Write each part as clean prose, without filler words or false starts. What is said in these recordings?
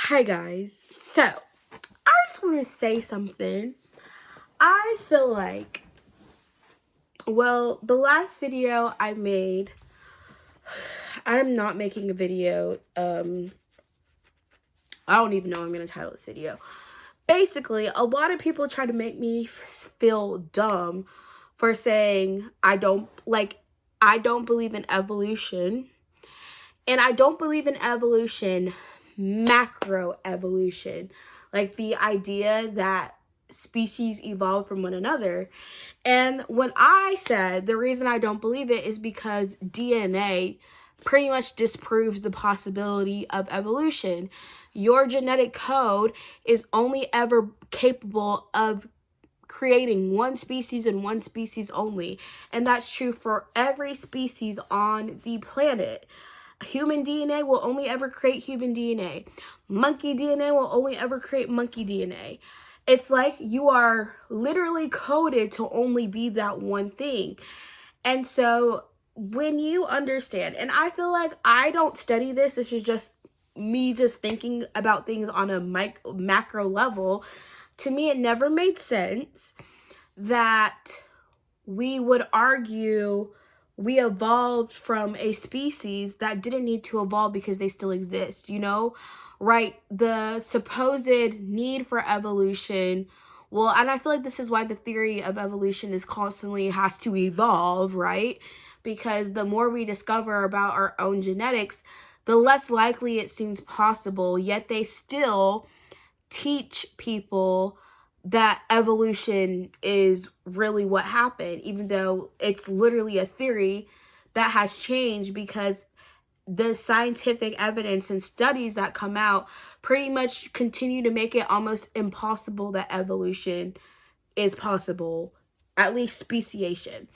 Hi guys, so I just want to say something. I feel like, the last video I made, I'm not making a video, I don't even know what I'm going to title this video. Basically, a lot of people try to make me feel dumb for saying I don't believe in evolution, and I don't believe in evolution, macroevolution, like the idea that species evolve from one another. And when I said the reason I don't believe it is because DNA pretty much disproves the possibility of evolution. Your genetic code is only ever capable of creating one species and one species only. And that's true for every species on the planet. Human DNA will only ever create human DNA. Monkey DNA will only ever create monkey DNA. It's like you are literally coded to only be that one thing. And so when you understand, and I feel like I don't study this is just me just thinking about things on a macro level. To me, it never made sense that we would argue we evolved from a species that didn't need to evolve because they still exist, right? The supposed need for evolution. Well, and I feel like this is why the theory of evolution is constantly has to evolve, right? Because the more we discover about our own genetics, the less likely it seems possible, yet they still teach people that evolution is really what happened, even though it's literally a theory that has changed because the scientific evidence and studies that come out pretty much continue to make it almost impossible that evolution is possible, at least speciation.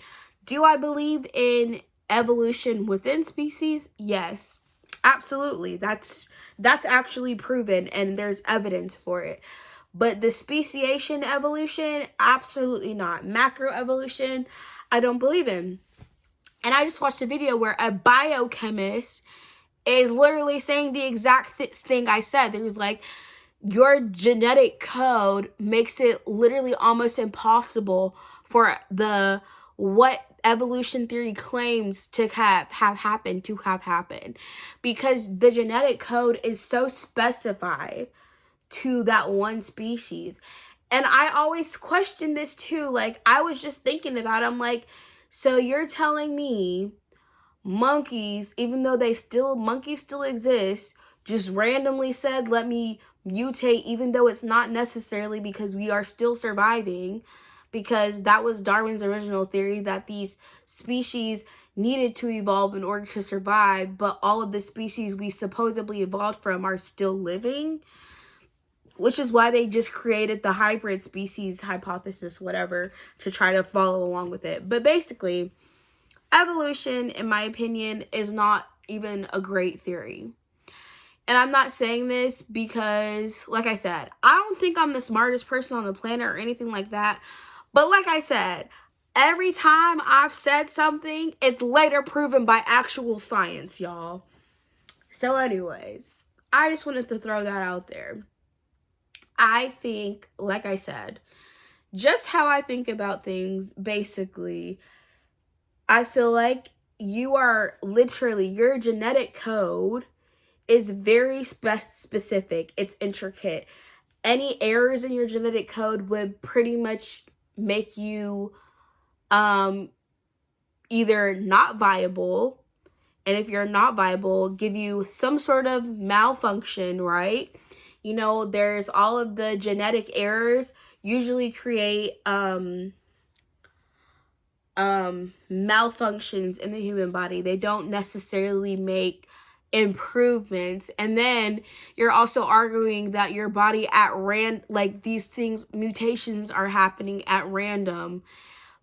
Do I believe in evolution within species? Yes, absolutely. That's actually proven and there's evidence for it. But the speciation evolution, absolutely not. Macroevolution, I don't believe in. And I just watched a video where a biochemist is literally saying the exact thing I said. There's like, your genetic code makes it literally almost impossible for what evolution theory claims to have happened, because the genetic code is so specified to that one species. And I always question this too. Like, I was just thinking about it. I'm like, so you're telling me monkeys, even though monkeys still exist, just randomly said, let me mutate, even though it's not necessarily because we are still surviving, because that was Darwin's original theory that these species needed to evolve in order to survive, but all of the species we supposedly evolved from are still living, which is why they just created the hybrid species hypothesis, whatever, to try to follow along with it. But basically, evolution, in my opinion, is not even a great theory. And I'm not saying this because, like I said, I don't think I'm the smartest person on the planet or anything like that. But like I said, every time I've said something, it's later proven by actual science, y'all. So anyways, I just wanted to throw that out there. I think, like I said, just how I think about things, basically, I feel like your genetic code is very specific. It's intricate. Any errors in your genetic code would pretty much make you either not viable, and if you're not viable, give you some sort of malfunction, right? There's all of the genetic errors usually create malfunctions in the human body. They don't necessarily make improvements. And then you're also arguing that your body mutations are happening at random.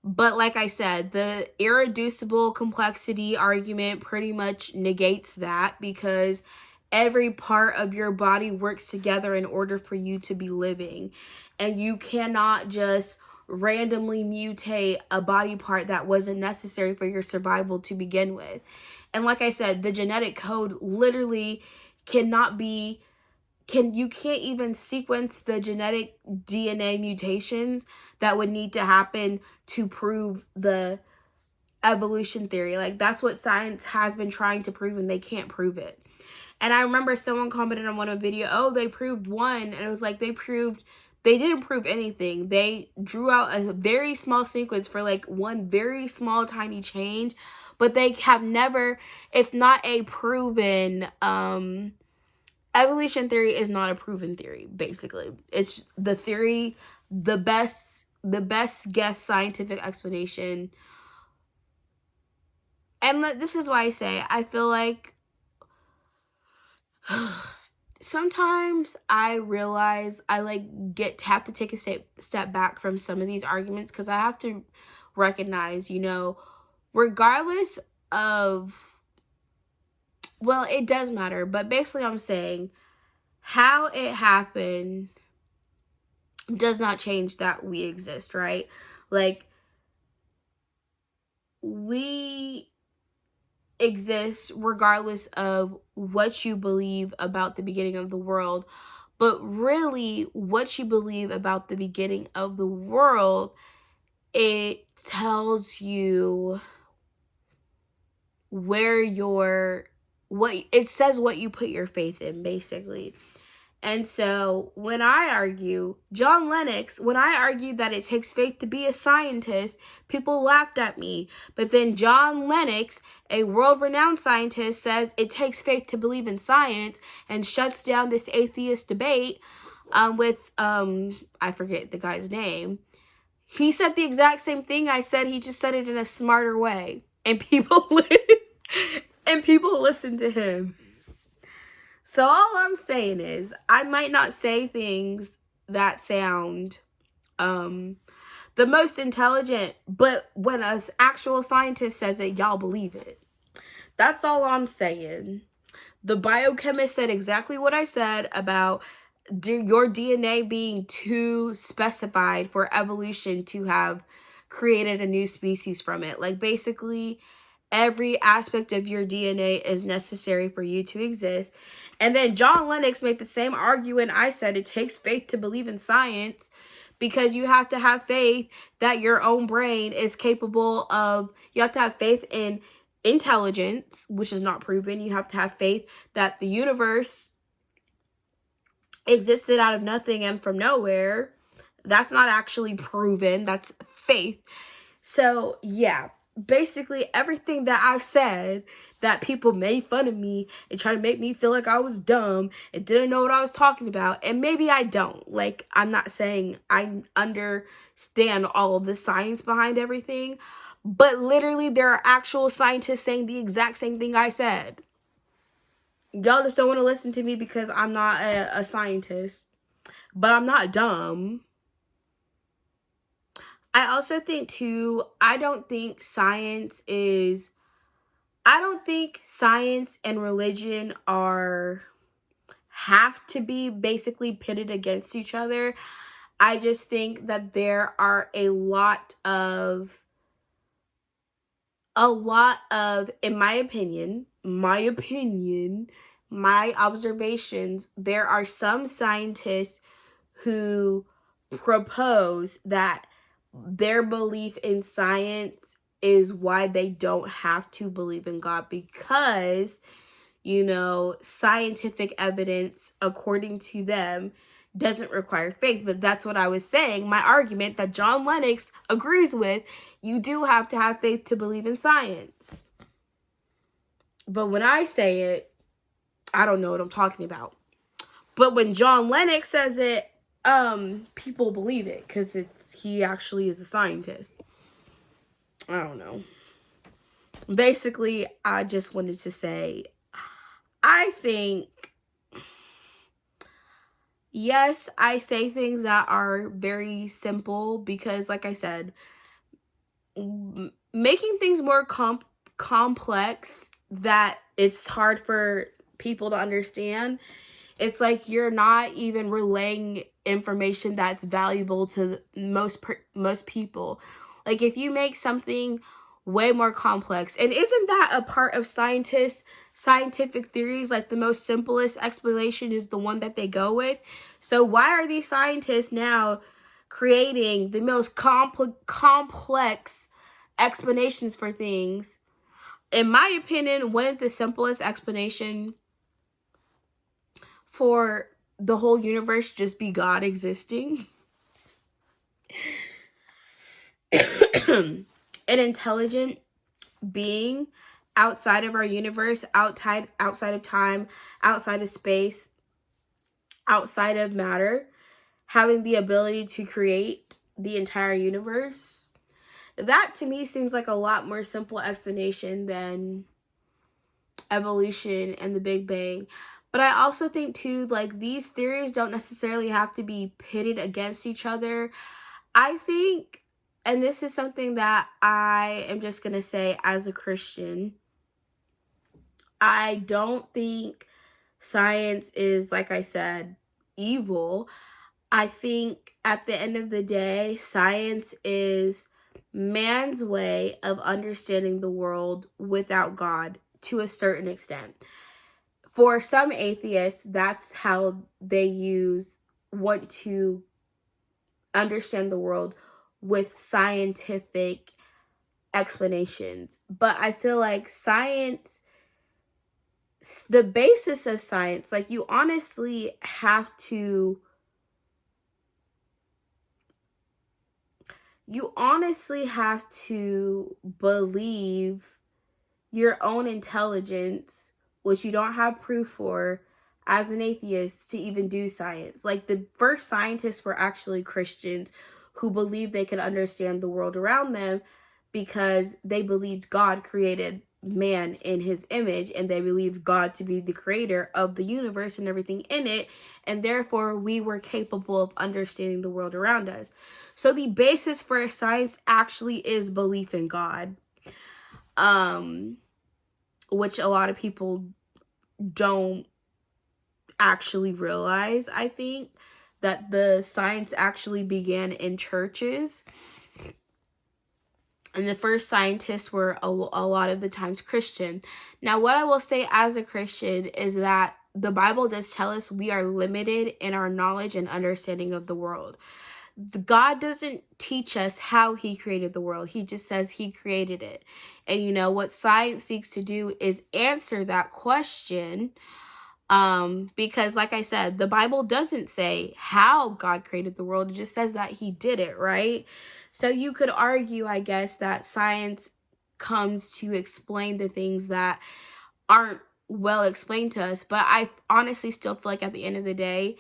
But like I said, the irreducible complexity argument pretty much negates that, because every part of your body works together in order for you to be living. And you cannot just randomly mutate a body part that wasn't necessary for your survival to begin with. And like I said, the genetic code literally cannot be you can't even sequence the genetic DNA mutations that would need to happen to prove the evolution theory. Like, that's what science has been trying to prove, and they can't prove it. And I remember someone commented on one of the video, oh, they proved one, and it was like they didn't prove anything. They drew out a very small sequence for like one very small tiny change, but they have never, it's not a proven, evolution theory is not a proven theory, basically. It's the theory, the best guess scientific explanation. And this is why I say, I feel like sometimes I realize I have to take a step back from some of these arguments, because I have to recognize, regardless of, well, it does matter, but basically I'm saying how it happened does not change that we exist, right? Like, we exist regardless of what you believe about the beginning of the world. But really, what you believe about the beginning of the world, it tells you it says what you put your faith in, basically. And so when I argue, John Lennox, when I argued that it takes faith to be a scientist, people laughed at me. But then John Lennox, a world-renowned scientist, says it takes faith to believe in science and shuts down this atheist debate with, I forget the guy's name. He said the exact same thing I said. He just said it in a smarter way. And people listen to him. So all I'm saying is, I might not say things that sound the most intelligent, but when an actual scientist says it, y'all believe it. That's all I'm saying. The biochemist said exactly what I said about your DNA being too specified for evolution to have created a new species from it. Like, basically, every aspect of your DNA is necessary for you to exist. And then John Lennox made the same argument I said. It takes faith to believe in science, because you have to have faith that your own brain is capable of, you have to have faith in intelligence, which is not proven. You have to have faith that the universe existed out of nothing and from nowhere. That's not actually proven. That's faith. So, yeah, basically everything that I've said that people made fun of me and tried to make me feel like I was dumb and didn't know what I was talking about. And maybe I don't. Like, I'm not saying I understand all of the science behind everything, but literally there are actual scientists saying the exact same thing I said. Y'all just don't want to listen to me because I'm not a scientist, but I'm not dumb. I also think too, I don't think science and religion have to be basically pitted against each other. I just think that there are a lot of, in my opinion, my observations, there are some scientists who propose that their belief in science is why they don't have to believe in God, because, scientific evidence, according to them, doesn't require faith. But that's what I was saying. My argument that John Lennox agrees with, you do have to have faith to believe in science. But when I say it, I don't know what I'm talking about. But when John Lennox says it, people believe it because he actually is a scientist. I don't know. Basically, I just wanted to say, I think, yes, I say things that are very simple because, like I said, making things more complex that it's hard for people to understand, it's like you're not even relaying information that's valuable to most people. Like, if you make something way more complex. And isn't that a part of scientific theories? Like, the most simplest explanation is the one that they go with. So why are these scientists now creating the most complex explanations for things? In my opinion, wouldn't the simplest explanation for the whole universe just be God existing? An intelligent being outside of our universe, outside of time, outside of space, outside of matter, having the ability to create the entire universe. That to me seems like a lot more simple explanation than evolution and the Big Bang. But I also think too, like, these theories don't necessarily have to be pitted against each other. I think, and this is something that I am just going to say as a Christian, I don't think science is, like I said, evil. I think at the end of the day, science is man's way of understanding the world without God to a certain extent. For some atheists, that's how they want to understand the world, with scientific explanations. But I feel like science, the basis of science, like, you honestly have to believe your own intelligence, which you don't have proof for as an atheist, to even do science. Like, the first scientists were actually Christians who believed they could understand the world around them because they believed God created man in his image, and they believed God to be the creator of the universe and everything in it, and therefore we were capable of understanding the world around us. So the basis for science actually is belief in God, which a lot of people don't actually realize. I think that the science actually began in churches, and the first scientists were a lot of the times Christian. Now, what I will say as a Christian is that the Bible does tell us we are limited in our knowledge and understanding of the world. God doesn't teach us how he created the world. He just says he created it. And you know what science seeks to do is answer that question. Because, like I said, the Bible doesn't say how God created the world. It just says that he did it, right? So you could argue, I guess, that science comes to explain the things that aren't well explained to us. But I honestly still feel like at the end of the day,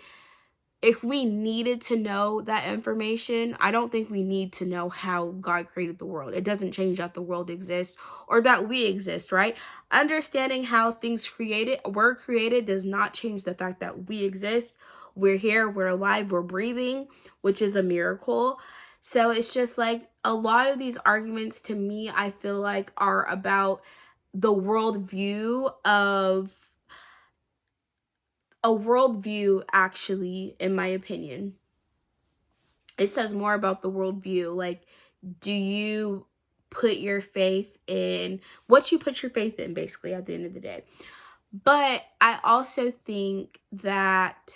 if we needed to know that information, I don't think we need to know how God created the world. It doesn't change that the world exists or that we exist, right? Understanding how things were created does not change the fact that we exist. We're here, we're alive, we're breathing, which is a miracle. So it's just like a lot of these arguments to me, I feel like, are about the worldview actually, in my opinion. It says more about the worldview. Like, do you put your faith in what you put your faith in, basically, at the end of the day. But I also think that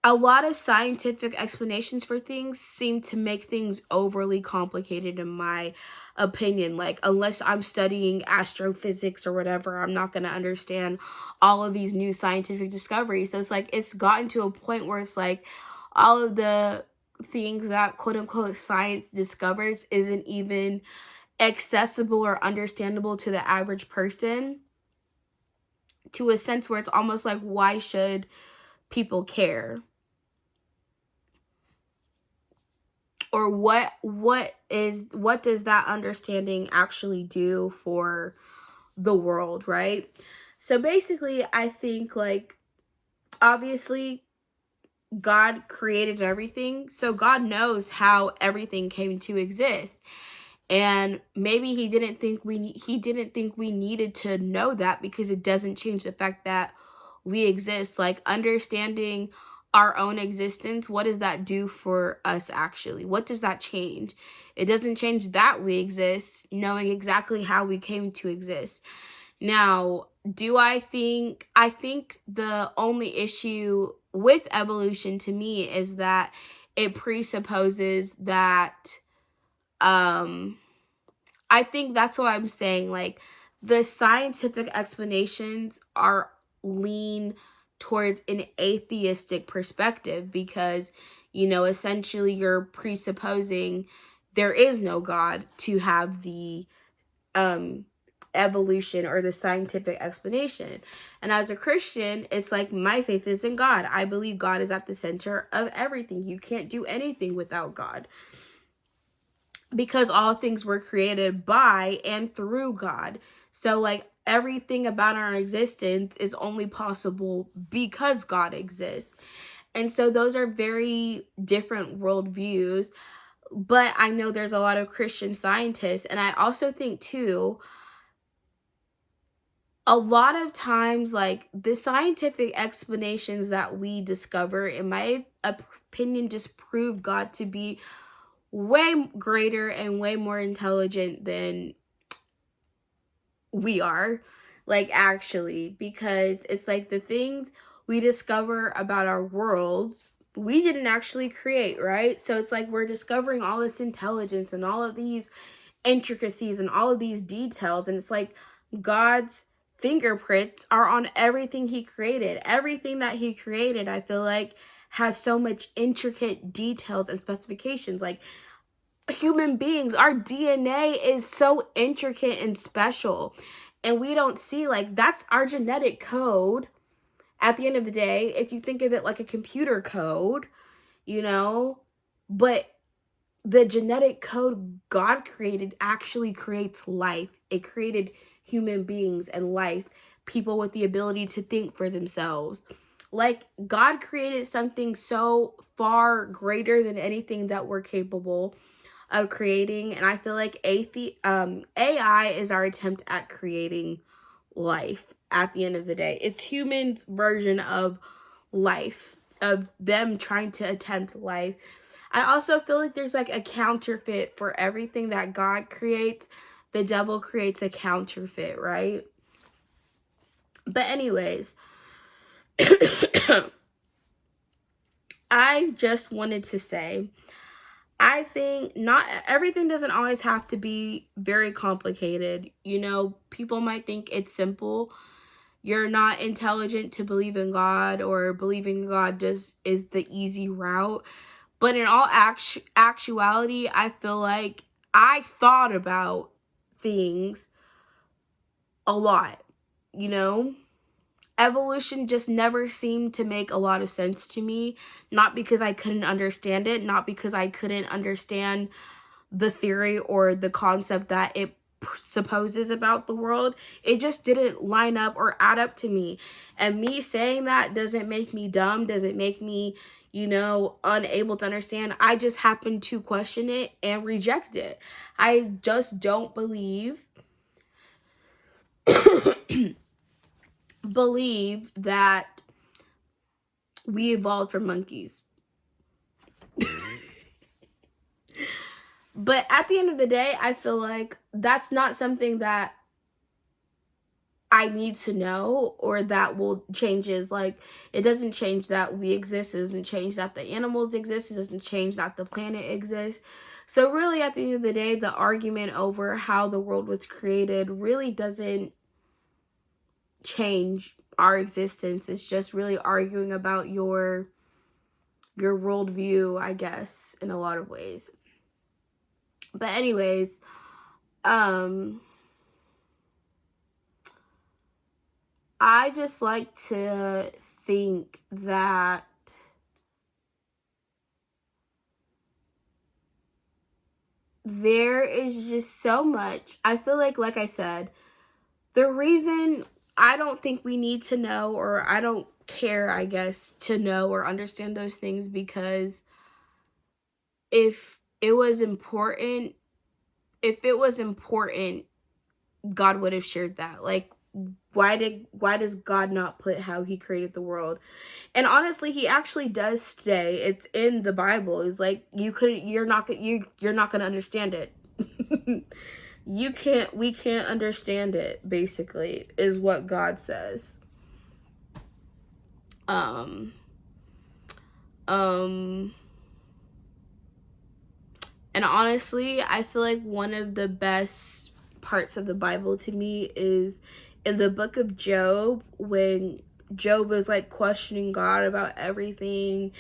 a lot of scientific explanations for things seem to make things overly complicated, in my opinion. Like, unless I'm studying astrophysics or whatever, I'm not going to understand all of these new scientific discoveries. So it's like, it's gotten to a point where it's like all of the things that quote unquote science discovers isn't even accessible or understandable to the average person, to a sense where it's almost like, why should people care? Or what does that understanding actually do for the world, right? So basically, I think, like, obviously God created everything, so God knows how everything came to exist. And maybe he didn't think we needed to know that, because it doesn't change the fact that we exist. Like, understanding our own existence, what does that do for us actually? What does that change? It doesn't change that we exist, knowing exactly how we came to exist. Now, I think the only issue with evolution to me is that it presupposes that I think that's what I'm saying. Like, the scientific explanations are lean towards an atheistic perspective because, essentially you're presupposing there is no God to have the um evolution or the scientific explanation. And as a Christian, it's like my faith is in God. I believe God is at the center of everything. You can't do anything without God, because all things were created by and through God. So, like, everything about our existence is only possible because God exists. And so those are very different worldviews. But I know there's a lot of Christian scientists. And I also think, too, a lot of times, like, the scientific explanations that we discover, in my opinion, just prove God to be way greater and way more intelligent than we are, like, actually, because it's like the things we discover about our world we didn't actually create, right? So it's like we're discovering all this intelligence and all of these intricacies and all of these details, and it's like God's fingerprints are on everything he created. Everything that he created, I feel like, has so much intricate details and specifications. Like, human beings, our DNA is so intricate and special, and we don't see, like, that's our genetic code at the end of the day, if you think of it like a computer code, but the genetic code God created actually creates life. It created human beings and life, people with the ability to think for themselves. Like, God created something so far greater than anything that we're capable of creating. And I feel like AI is our attempt at creating life at the end of the day. It's humans' version of life, of them trying to attempt life. I also feel like there's like a counterfeit for everything that God creates. The devil creates a counterfeit, right? But anyways, I just wanted to say, I think not everything doesn't always have to be very complicated. People might think it's simple. You're not intelligent to believe in God, or believing in God is the easy route. But in all actuality, I feel like I thought about things a lot, Evolution just never seemed to make a lot of sense to me. Not because I couldn't understand it, not because I couldn't understand the theory or the concept that it supposes about the world. It just didn't line up or add up to me. And me saying that doesn't make me dumb, doesn't make me, unable to understand. I just happen to question it and reject it. I just don't believe that we evolved from monkeys. But at the end of the day, I feel like that's not something that I need to know, or that will changes. Like, it doesn't change that we exist. It doesn't change that the animals exist. It doesn't change that the planet exists. So really, at the end of the day, the argument over how the world was created really doesn't change our existence. It's just really arguing about your worldview, I guess, in a lot of ways. But anyways, I just like to think that there is just so much. I feel like I said, the reason I don't think we need to know, or I don't care, I guess, to know or understand those things, because if it was important, God would have shared that. Like, why does God not put how he created the world? And honestly, he actually does stay. It's in the Bible. It's like you're not gonna understand it. We can't understand it, basically, is what God says. Um and honestly, I feel like one of the best parts of the Bible to me is in the book of Job, when Job was like questioning God about everything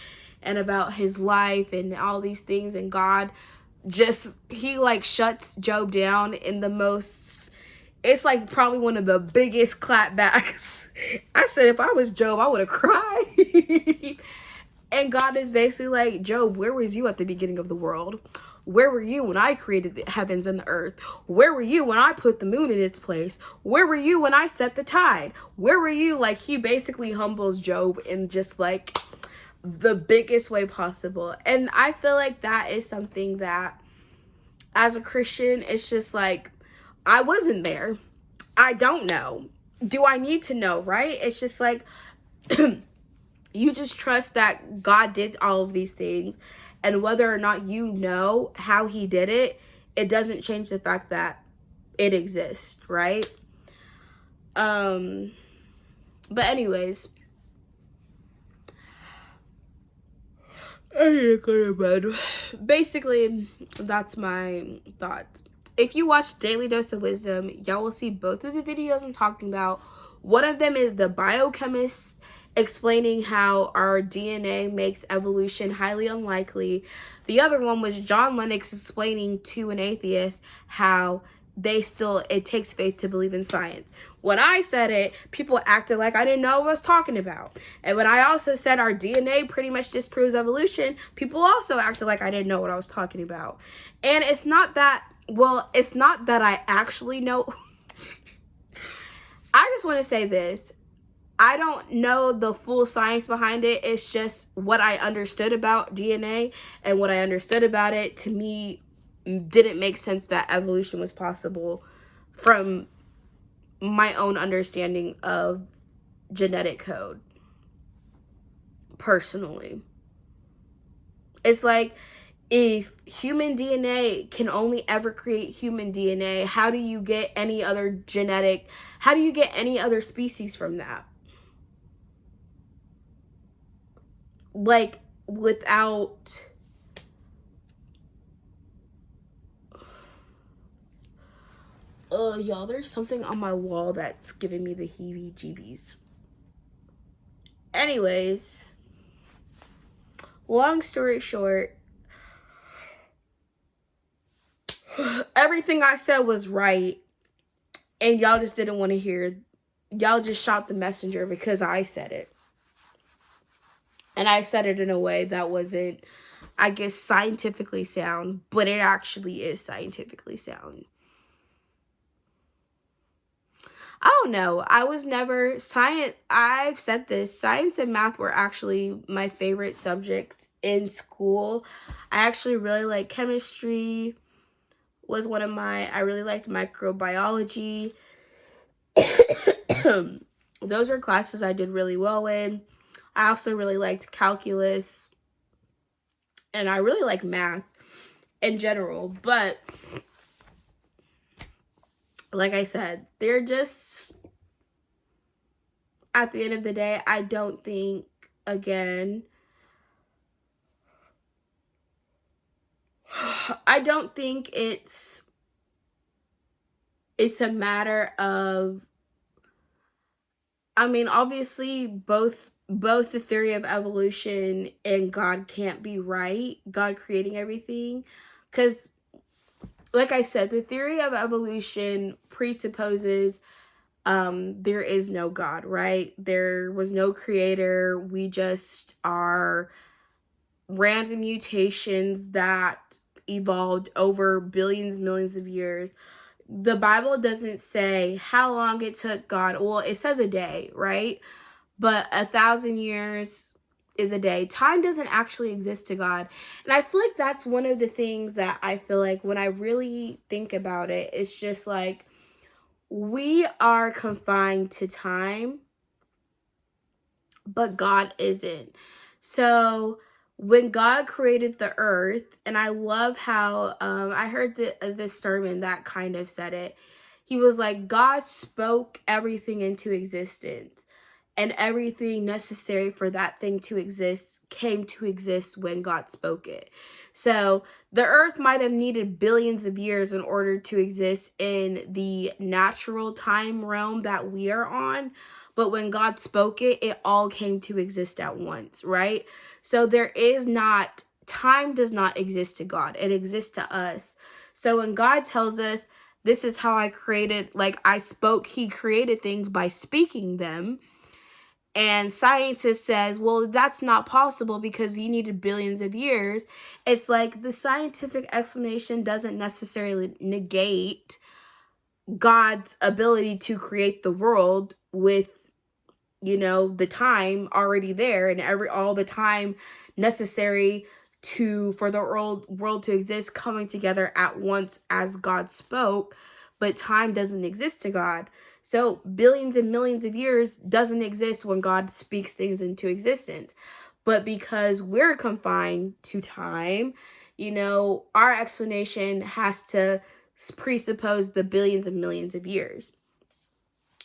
and about his life and all these things, and God he like shuts Job down in the most, it's like probably one of the biggest clapbacks. I said if I was Job, I would have cried. And God is basically like, Job, where was you at the beginning of the world? Where were you when I created the heavens and the earth? Where were you when I put the moon in its place? Where were you when I set the tide? Where were you? Like, he basically humbles Job in just like the biggest way possible. And I feel like that is something that, as a Christian, it's just like, I wasn't there. I don't know. Do I need to know, right? It's just like, you just trust that God did all of these things, and whether or not you know how he did it, it doesn't change the fact that it exists, right? But anyways, I need to go to bed. Basically, that's my thoughts. If you watch Daily Dose of Wisdom, y'all will see both of the videos I'm talking about. One of them is the biochemist explaining how our DNA makes evolution highly unlikely. The other one was John Lennox explaining to an atheist how it takes faith to believe in science. When I said it, people acted like I didn't know what I was talking about. And when I also said our DNA pretty much disproves evolution, people also acted like I didn't know what I was talking about. And it's not that I actually know. I just want to say this. I don't know the full science behind it. It's just what I understood about DNA, and what I understood about it, to me, didn't make sense that evolution was possible from my own understanding of genetic code, personally. It's like, if human DNA can only ever create human DNA, how do you get any other species from that? Like, without... y'all, there's something on my wall that's giving me the heebie-jeebies. Anyways, long story short, everything I said was right, and y'all just didn't want to hear. Y'all just shot the messenger because I said it. And I said it in a way that wasn't, I guess, scientifically sound, but it actually is scientifically sound. I don't know. I've said this, science and math were actually my favorite subjects in school. I actually really like chemistry, I really liked microbiology. Those were classes I did really well in. I also really liked calculus, and I really like math in general, but like I said, they're just, at the end of the day, I don't think, again, I don't think it's a matter of, I mean, obviously, both the theory of evolution and God can't be right, God creating everything, because, like I said, the theory of evolution presupposes there is no God, right? There was no creator. We just are random mutations that evolved over billions, millions of years. The Bible doesn't say how long it took God. Well, it says a day, right? But 1,000 years is a day. Time doesn't actually exist to God. And I feel like that's one of the things that I feel like when I really think about it, it's just like, we are confined to time, but God isn't. So when God created the earth, and I love how I heard this sermon that kind of said it. He was like, God spoke everything into existence, and everything necessary for that thing to exist came to exist when God spoke it. So the earth might have needed billions of years in order to exist in the natural time realm that we are on. But when God spoke it, it all came to exist at once, right? So there is not, time does not exist to God. It exists to us. So when God tells us, this is how I created, like I spoke, he created things by speaking them. And scientist says, well, that's not possible because you needed billions of years. It's like the scientific explanation doesn't necessarily negate God's ability to create the world with, the time already there, and all the time necessary for the world to exist coming together at once as God spoke. But time doesn't exist to God. So billions and millions of years doesn't exist when God speaks things into existence. But because we're confined to time, our explanation has to presuppose the billions and millions of years.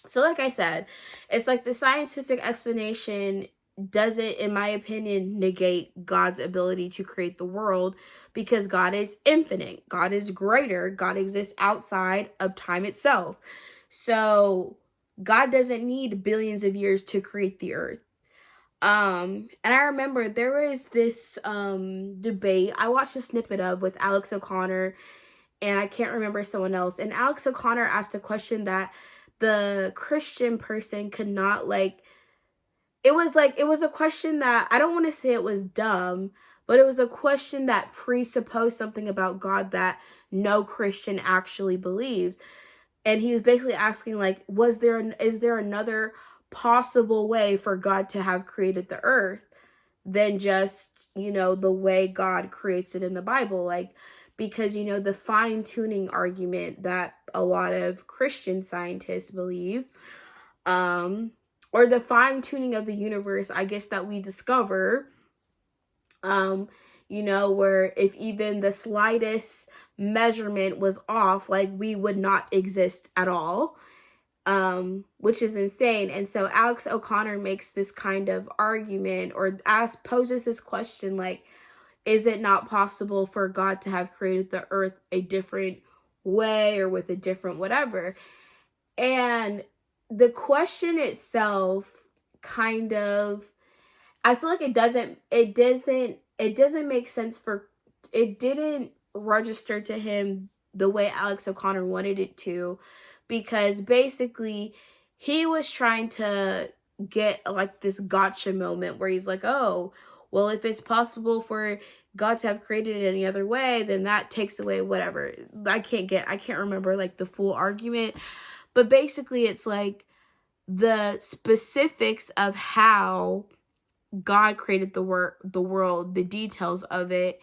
So like I said, it's like the scientific explanation doesn't, in my opinion, negate God's ability to create the world, because God is infinite. God is greater. God exists outside of time itself. So God doesn't need billions of years to create the earth. And I remember there was this debate I watched a snippet of with Alex O'Connor, and I can't remember someone else. And Alex O'Connor asked a question that the Christian person could not it was a question that, I don't want to say it was dumb, but it was a question that presupposed something about God that no Christian actually believes. And he was basically asking, like, is there another possible way for God to have created the earth than just, the way God creates it in the Bible? Like, because, the fine-tuning argument that a lot of Christian scientists believe, or the fine-tuning of the universe, I guess, that we discover, where if even the slightest measurement was off, like, we would not exist at all, which is insane. And so Alex O'Connor makes this kind of argument, or poses this question, like, is it not possible for God to have created the earth a different way or with a different whatever? And the question itself kind of, I feel like it doesn't make sense it didn't register to him the way Alex O'Connor wanted it to, because basically he was trying to get like this gotcha moment where he's like, oh, well, if it's possible for God to have created it any other way, then that takes away whatever. I can't remember like the full argument, but basically it's like the specifics of how God created the world, the details of it.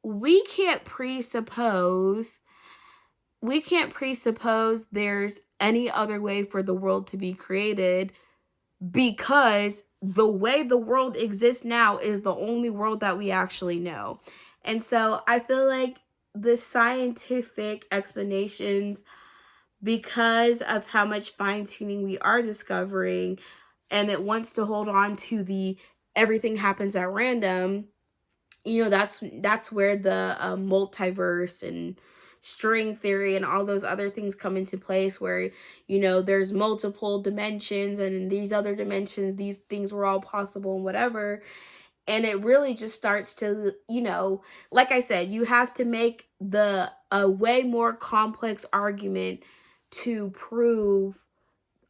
We can't presuppose there's any other way for the world to be created, because the way the world exists now is the only world that we actually know. And so I feel like the scientific explanations, because of how much fine-tuning we are discovering, and it wants to hold on to the everything happens at random, that's where the multiverse and string theory and all those other things come into place, where there's multiple dimensions, and in these other dimensions these things were all possible and whatever. And it really just starts to, like I said, you have to make a way more complex argument to prove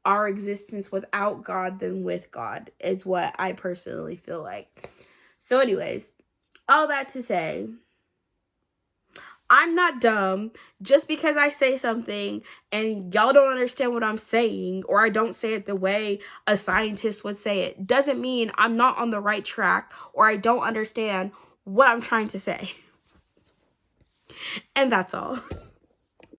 our existence without God than with God, is what I personally feel like. So anyways, all that to say, I'm not dumb. Just because I say something and y'all don't understand what I'm saying, or I don't say it the way a scientist would say it, doesn't mean I'm not on the right track or I don't understand what I'm trying to say. And that's all.